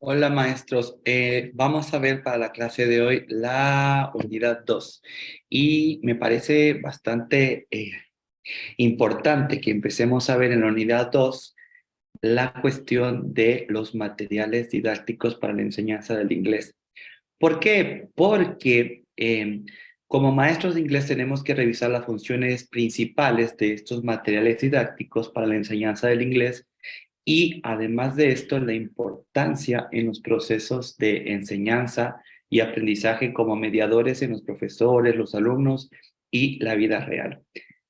Hola maestros. Vamos a ver para la clase de hoy la unidad 2 y me parece bastante importante que empecemos a ver en la unidad 2 la cuestión de los materiales didácticos para la enseñanza del inglés. ¿Por qué? Porque como maestros de inglés tenemos que revisar las funciones principales de estos materiales didácticos para la enseñanza del inglés y además de esto, la importancia en los procesos de enseñanza y aprendizaje como mediadores en los profesores, los alumnos y la vida real.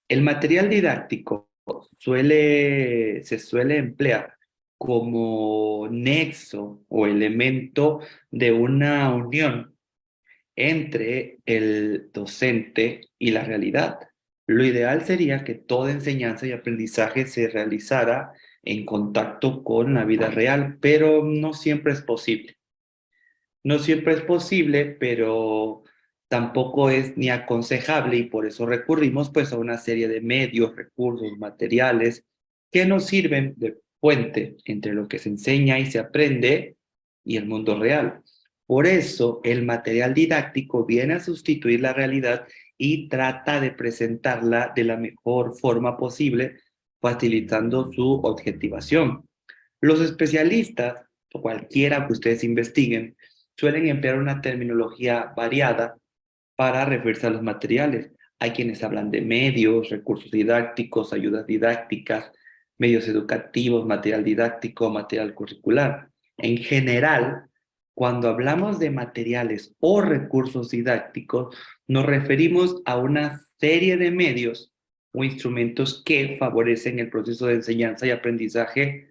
El material didáctico se suele emplear como nexo o elemento de una unión entre el docente y la realidad. Lo ideal sería que toda enseñanza y aprendizaje se realizara en contacto con la vida real, pero no siempre es posible. No siempre es posible, pero tampoco es ni aconsejable y por eso recurrimos pues a una serie de medios, recursos, materiales que nos sirven de puente entre lo que se enseña y se aprende y el mundo real. Por eso el material didáctico viene a sustituir la realidad y trata de presentarla de la mejor forma posible, facilitando su objetivación. Los especialistas, o cualquiera que ustedes investiguen, suelen emplear una terminología variada para referirse a los materiales. Hay quienes hablan de medios, recursos didácticos, ayudas didácticas, medios educativos, material didáctico, material curricular. En general, cuando hablamos de materiales o recursos didácticos, nos referimos a una serie de medios o instrumentos que favorecen el proceso de enseñanza y aprendizaje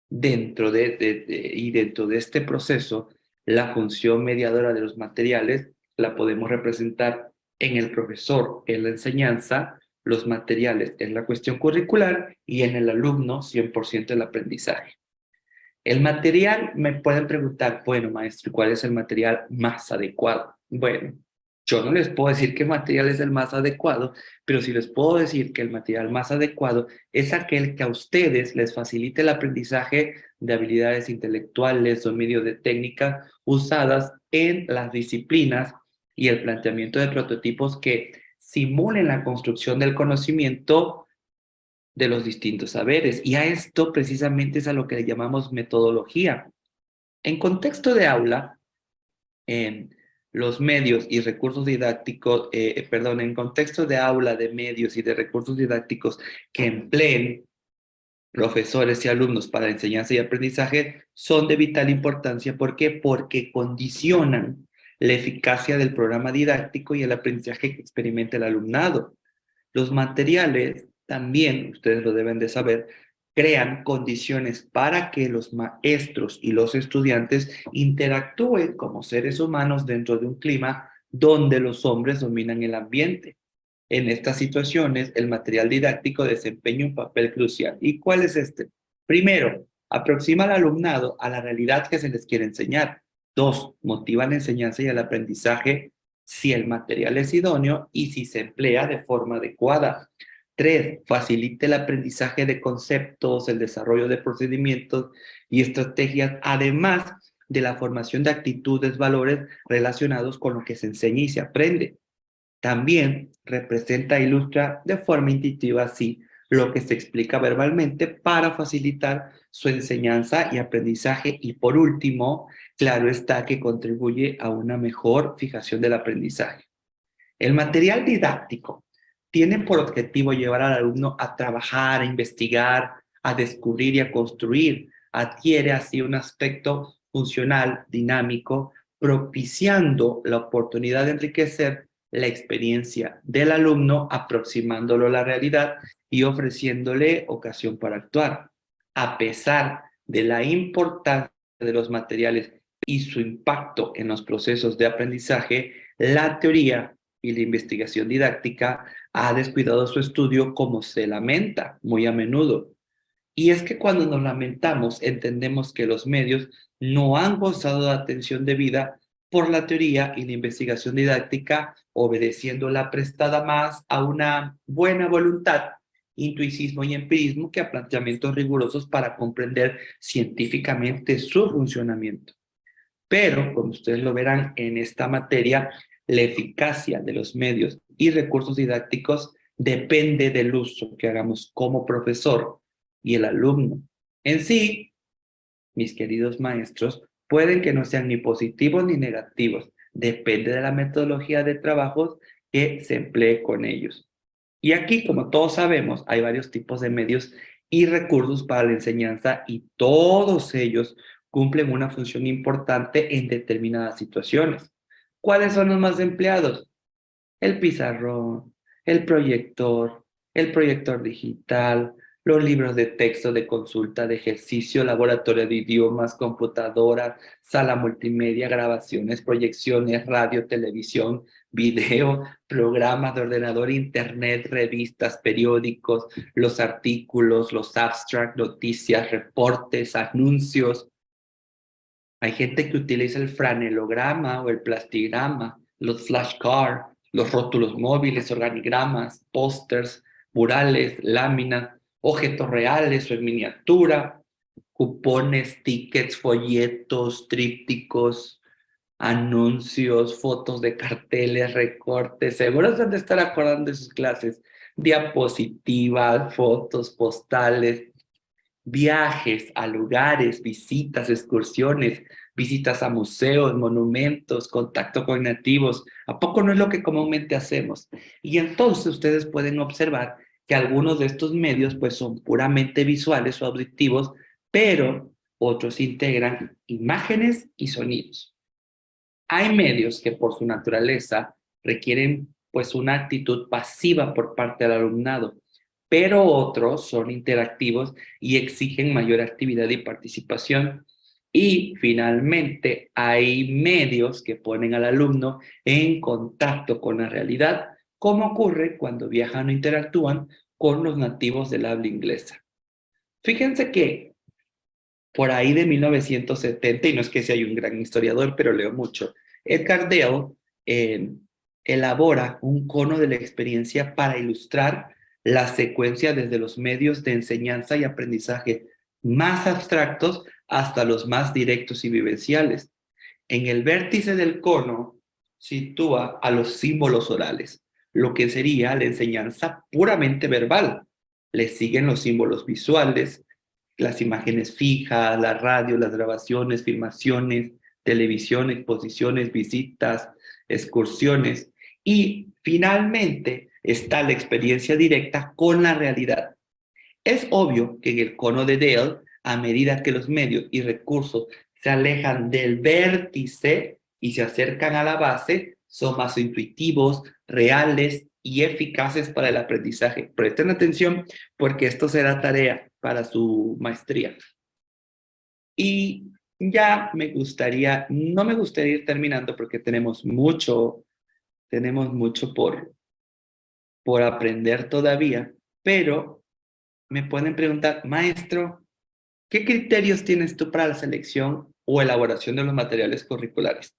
y dentro de este proceso, la función mediadora de los materiales la podemos representar en el profesor, en la enseñanza, los materiales en la cuestión curricular y en el alumno 100% el aprendizaje. El material, me pueden preguntar, bueno, maestro, ¿cuál es el material más adecuado? Bueno, yo no les puedo decir qué material es el más adecuado, pero sí les puedo decir que el material más adecuado es aquel que a ustedes les facilite el aprendizaje de habilidades intelectuales o medio de técnica usadas en las disciplinas y el planteamiento de prototipos que simulen la construcción del conocimiento de los distintos saberes. Y a esto precisamente es a lo que le llamamos metodología. En contexto de aula, los medios y recursos didácticos, perdón, en contexto de aula de medios y de recursos didácticos que empleen profesores y alumnos para enseñanza y aprendizaje son de vital importancia. ¿Por qué? Porque condicionan la eficacia del programa didáctico y el aprendizaje que experimenta el alumnado. Los materiales, también, ustedes lo deben de saber, crean condiciones para que los maestros y los estudiantes interactúen como seres humanos dentro de un clima donde los hombres dominan el ambiente. En estas situaciones, el material didáctico desempeña un papel crucial. ¿Y cuál es este? Primero, aproxima al alumnado a la realidad que se les quiere enseñar. Dos, motiva la enseñanza y el aprendizaje si el material es idóneo y si se emplea de forma adecuada. Tres, facilita el aprendizaje de conceptos, el desarrollo de procedimientos y estrategias, además de la formación de actitudes, valores relacionados con lo que se enseña y se aprende. También representa e ilustra de forma intuitiva así lo que se explica verbalmente para facilitar su enseñanza y aprendizaje. Y por último, claro está que contribuye a una mejor fijación del aprendizaje. El material didáctico tiene por objetivo llevar al alumno a trabajar, a investigar, a descubrir y a construir. Adquiere así un aspecto funcional, dinámico, propiciando la oportunidad de enriquecer la experiencia del alumno, aproximándolo a la realidad y ofreciéndole ocasión para actuar. A pesar de la importancia de los materiales y su impacto en los procesos de aprendizaje, la teoría y la investigación didáctica ha descuidado su estudio como se lamenta muy a menudo. Y es que cuando nos lamentamos entendemos que los medios no han gozado de atención debida por la teoría y la investigación didáctica, obedeciendo la prestada más a una buena voluntad, intuicismo y empirismo que a planteamientos rigurosos para comprender científicamente su funcionamiento. Pero, como ustedes lo verán en esta materia, la eficacia de los medios y recursos didácticos depende del uso que hagamos como profesor y el alumno. En sí, mis queridos maestros, pueden que no sean ni positivos ni negativos. Depende de la metodología de trabajo que se emplee con ellos. Y aquí, como todos sabemos, hay varios tipos de medios y recursos para la enseñanza y todos ellos cumplen una función importante en determinadas situaciones. ¿Cuáles son los más empleados? El pizarrón, el proyector digital, los libros de texto de consulta, de ejercicio, laboratorio de idiomas, computadora, sala multimedia, grabaciones, proyecciones, radio, televisión, video, programas de ordenador, internet, revistas, periódicos, los artículos, los abstracts, noticias, reportes, anuncios. Hay gente que utiliza el franelograma o el plastigrama, los flashcards, los rótulos móviles, organigramas, pósters, murales, láminas, objetos reales o en miniatura, cupones, tickets, folletos, trípticos, anuncios, fotos de carteles, recortes. Seguro se han de estar acordando de sus clases. Diapositivas, fotos, postales, viajes a lugares, visitas, excursiones, visitas a museos, monumentos, contacto con nativos. ¿A poco no es lo que comúnmente hacemos? Y entonces ustedes pueden observar que algunos de estos medios pues son puramente visuales o auditivos, pero otros integran imágenes y sonidos. Hay medios que por su naturaleza requieren pues una actitud pasiva por parte del alumnado, pero otros son interactivos y exigen mayor actividad y participación. Y finalmente hay medios que ponen al alumno en contacto con la realidad, como ocurre cuando viajan o interactúan con los nativos del habla inglesa. Fíjense que por ahí de 1970, y no es que sea un gran historiador, pero leo mucho, Edgar Dale eh, elabora un cono de la experiencia para ilustrar la secuencia desde los medios de enseñanza y aprendizaje más abstractos hasta los más directos y vivenciales. En el vértice del cono sitúa a los símbolos orales, lo que sería la enseñanza puramente verbal. Le siguen los símbolos visuales, las imágenes fijas, la radio, las grabaciones, filmaciones, televisión, exposiciones, visitas, excursiones. Y finalmente está la experiencia directa con la realidad. Es obvio que en el cono de Dale, a medida que los medios y recursos se alejan del vértice y se acercan a la base, son más intuitivos, reales y eficaces para el aprendizaje. Presten atención porque esto será tarea para su maestría. Y ya no me gustaría ir terminando porque tenemos mucho por aprender todavía, pero me pueden preguntar, maestro, ¿qué criterios tienes tú para la selección o elaboración de los materiales curriculares?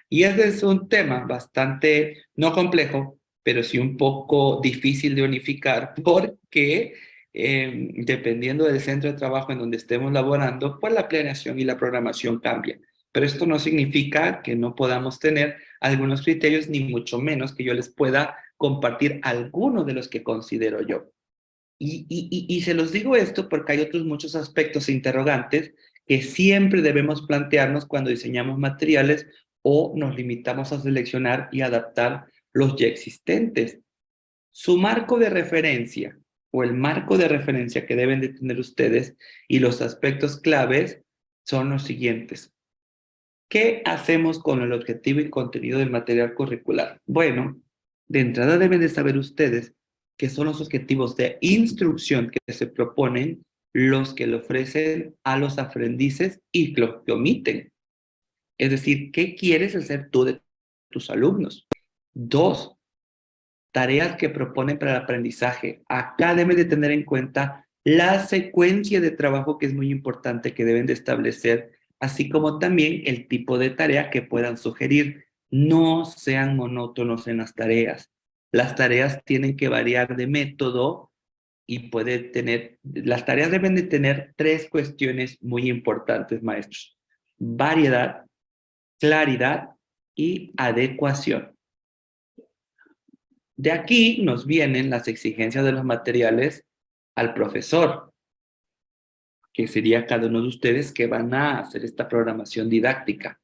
Y ese es un tema bastante, no complejo, pero sí un poco difícil de unificar porque dependiendo del centro de trabajo en donde estemos laborando, pues la planeación y la programación cambian. Pero esto no significa que no podamos tener algunos criterios, ni mucho menos que yo les pueda compartir algunos de los que considero yo. Y se los digo esto porque hay otros muchos aspectos e interrogantes que siempre debemos plantearnos cuando diseñamos materiales o nos limitamos a seleccionar y adaptar los ya existentes. Su marco de referencia o el marco de referencia que deben de tener ustedes y los aspectos claves son los siguientes. ¿Qué hacemos con el objetivo y contenido del material curricular? Bueno, de entrada deben de saber ustedes qué son los objetivos de instrucción que se proponen, los que le ofrecen a los aprendices y los que omiten. Es decir, ¿qué quieres hacer tú de tus alumnos? Dos, tareas que proponen para el aprendizaje. Acá deben de tener en cuenta la secuencia de trabajo que es muy importante que deben de establecer, así como también el tipo de tarea que puedan sugerir. No sean monótonos en las tareas. Las tareas tienen que variar de método y las tareas deben de tener tres cuestiones muy importantes, maestros. Variedad, claridad y adecuación. De aquí nos vienen las exigencias de los materiales al profesor, que sería cada uno de ustedes que van a hacer esta programación didáctica.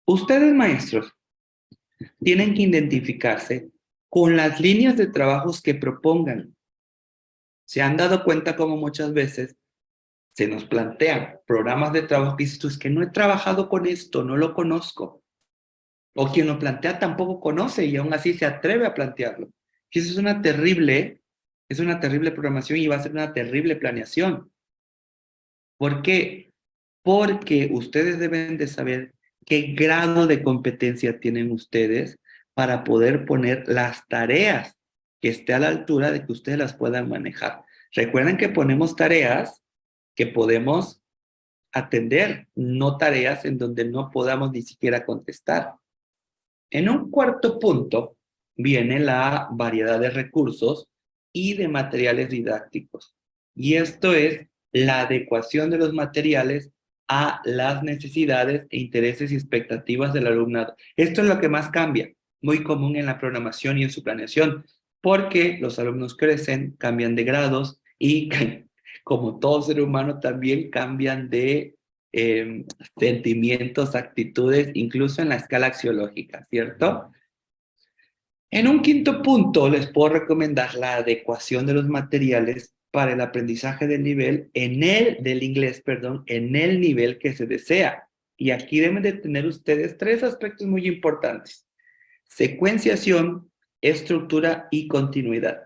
Ustedes, maestros, tienen que identificarse con las líneas de trabajos que propongan. ¿Se han dado cuenta cómo muchas veces se nos plantean programas de trabajo que dices tú, es que no he trabajado con esto, no lo conozco? O quien lo plantea tampoco conoce y aún así se atreve a plantearlo. Y eso es una terrible programación y va a ser una terrible planeación. ¿Por qué? Porque ustedes deben de saber qué grado de competencia tienen ustedes para poder poner las tareas que esté a la altura de que ustedes las puedan manejar. Recuerden que ponemos tareas que podemos atender, no tareas en donde no podamos ni siquiera contestar. En un cuarto punto viene la variedad de recursos y de materiales didácticos. Y esto es la adecuación de los materiales a las necesidades e intereses y expectativas del alumnado. Esto es lo que más cambia, muy común en la programación y en su planeación, porque los alumnos crecen, cambian de grados y como todo ser humano también cambian de eh, sentimientos, actitudes, incluso en la escala axiológica, ¿cierto? En un quinto punto, les puedo recomendar la adecuación de los materiales para el aprendizaje del inglés, perdón, en el nivel que se desea. Y aquí deben de tener ustedes tres aspectos muy importantes: secuenciación, estructura y continuidad.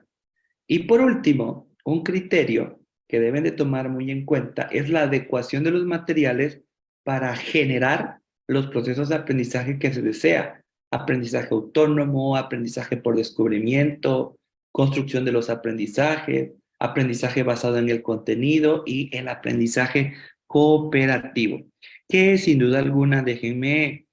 Y por último, un criterio que deben de tomar muy en cuenta es la adecuación de los materiales para generar los procesos de aprendizaje que se desea. Aprendizaje autónomo, aprendizaje por descubrimiento, construcción de los aprendizajes, aprendizaje basado en el contenido y el aprendizaje cooperativo, que sin duda alguna, déjenme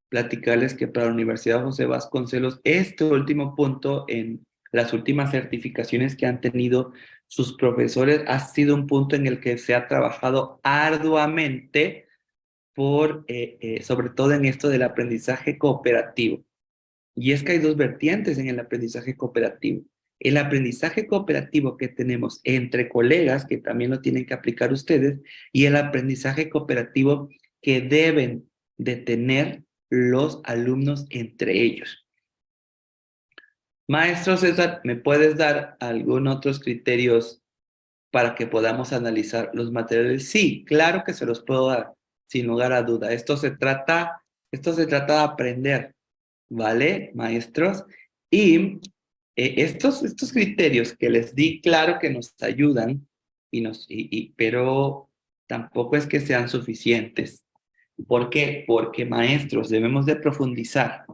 platicarles que para la Universidad José Vasconcelos, este último punto en las últimas certificaciones que han tenido sus profesores ha sido un punto en el que se ha trabajado arduamente sobre todo en esto del aprendizaje cooperativo. Y es que hay dos vertientes en el aprendizaje cooperativo. El aprendizaje cooperativo que tenemos entre colegas, que también lo tienen que aplicar ustedes, y el aprendizaje cooperativo que deben de tener los alumnos entre ellos. Maestro César, ¿me puedes dar algunos otros criterios para que podamos analizar los materiales? Sí, claro que se los puedo dar, sin lugar a duda. Esto se trata de aprender, ¿vale, maestros? Y estos criterios que les di, claro que nos ayudan, pero tampoco es que sean suficientes. ¿Por qué? Porque, maestros, debemos de profundizar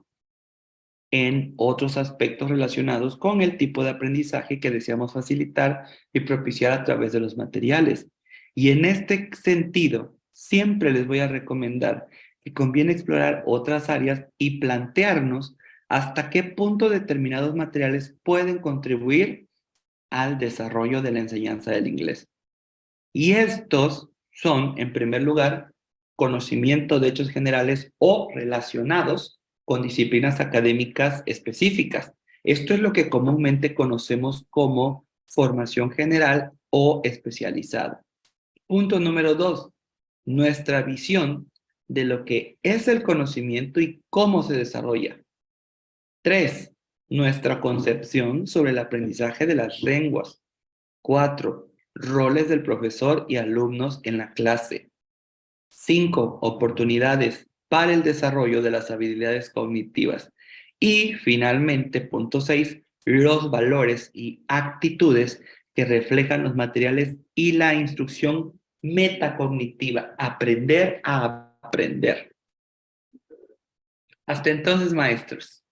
en otros aspectos relacionados con el tipo de aprendizaje que deseamos facilitar y propiciar a través de los materiales. Y en este sentido, siempre les voy a recomendar que conviene explorar otras áreas y plantearnos hasta qué punto determinados materiales pueden contribuir al desarrollo de la enseñanza del inglés. Y estos son, en primer lugar, conocimiento de hechos generales o relacionados con disciplinas académicas específicas. Esto es lo que comúnmente conocemos como formación general o especializada. Punto número 2, nuestra visión de lo que es el conocimiento y cómo se desarrolla. 3, nuestra concepción sobre el aprendizaje de las lenguas. 4, roles del profesor y alumnos en la clase. 5, oportunidades para el desarrollo de las habilidades cognitivas. Y finalmente, punto 6, los valores y actitudes que reflejan los materiales y la instrucción metacognitiva. Aprender a aprender. Hasta entonces, maestros.